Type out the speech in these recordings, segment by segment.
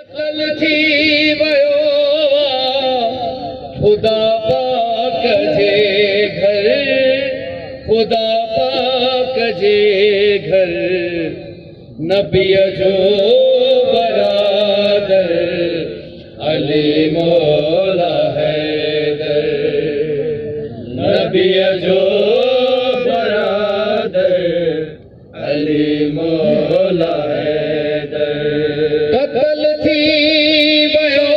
कतल थी वयो खुदा पाक जे घर, खुदा पाक जे घर, नबीअ जो बरादर अली मौला हैदर, नबीअ जो बरादर अली मौला हैदर। कतल थी वयो,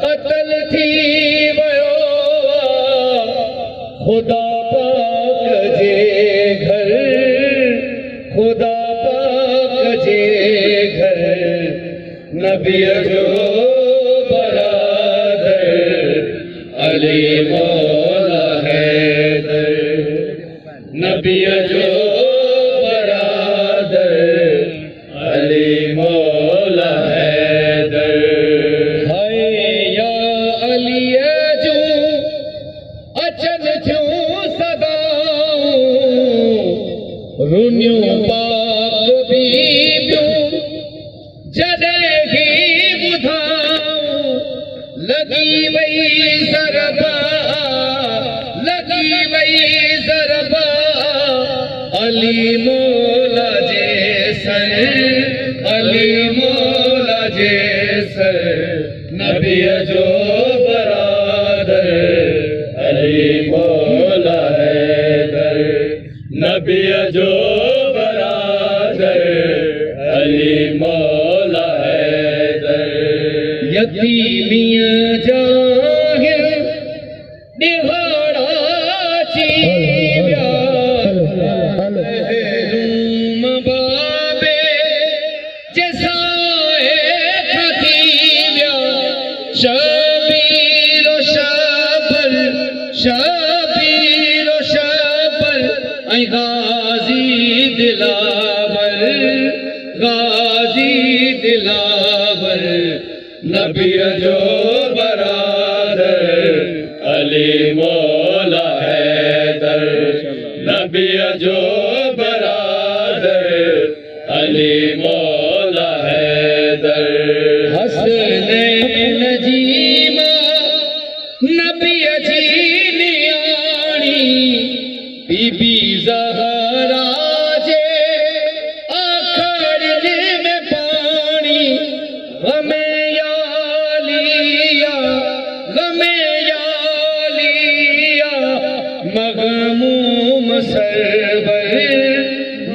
कतल थी वयो खुदा पाक जे घर, खुदा पाक जे घर, नबीअ जो बरादर अली मौला हैदर, नबीअ जो बरादर अली मौला हैदर। हाय या अलीअ जूं अचनि थियूं सदाऊं, रुनियूं पाक बीबियूं जॾहिं ही ॿुधाऊं, लॻी वई ज़रबा, लॻी वई ज़रबा अली मौला जे सर, अली मौला जे सर, नबीअ जो बरादर अली मौला हैदर, नबीअ जो बरादर अली मौला हैदर। यतीमीअ जाहिर दिहाड़ा ची विया, रूम बाबे जैसाए थी विया, शबीर शबर, शबीर शबर ऐं गाज़ी दिलावर, गाज़ी दिलावर, नबीअ जो बरादर अली मौला हैदर, नबीअ जो बरादर अली मौला हैदर। हसनैन जी मां नबीअ जी नियाणी, बीबी ज़हरा जे आखड़नि में पाणी, गमे यालिया, गमे यालिया, मग़मूम सरवर,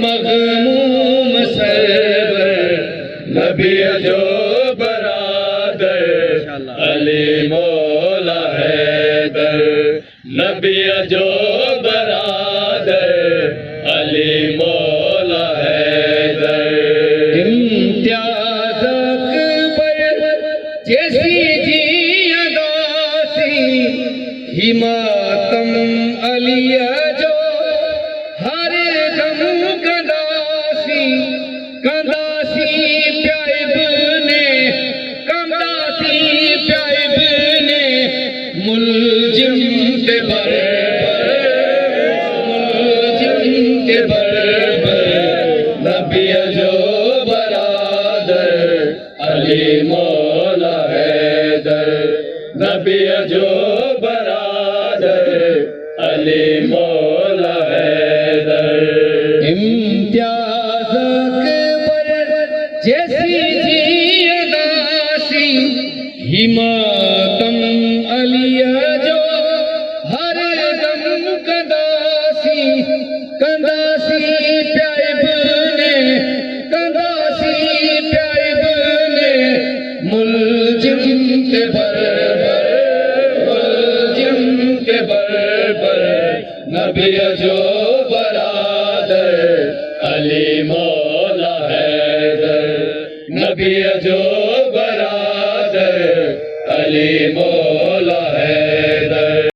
मग़मूम सरवर, नबीअ जो बरादर अली मौला हैदर, नबीअ जो बरादर अली मौला हैदर। इम्तियाज़ अकबर जैसी जी अदासी, हिमातम अलीअ जो हर दम कंदासी, कंदासी प्या इब्ने, कंदासी प्या इब्ने मुल्जिम के बरबर, मुल्जिम के बरबर, नबीअ जो बरादर अली मौला हैदर, नबीअ जो बरादर अली मौला हैदर। इम्तियाज़ अकबर जैसी जी अदासी, हिमातम अलीअ जो हर दम कंदासी, कंदासी प्या इब्ने, कंदासी प्या इब्ने मुल्जिम के बरबर, मुल्जिम के बरबर, नबीअ जो बरादर अली मौला हैदर, नबीअ जो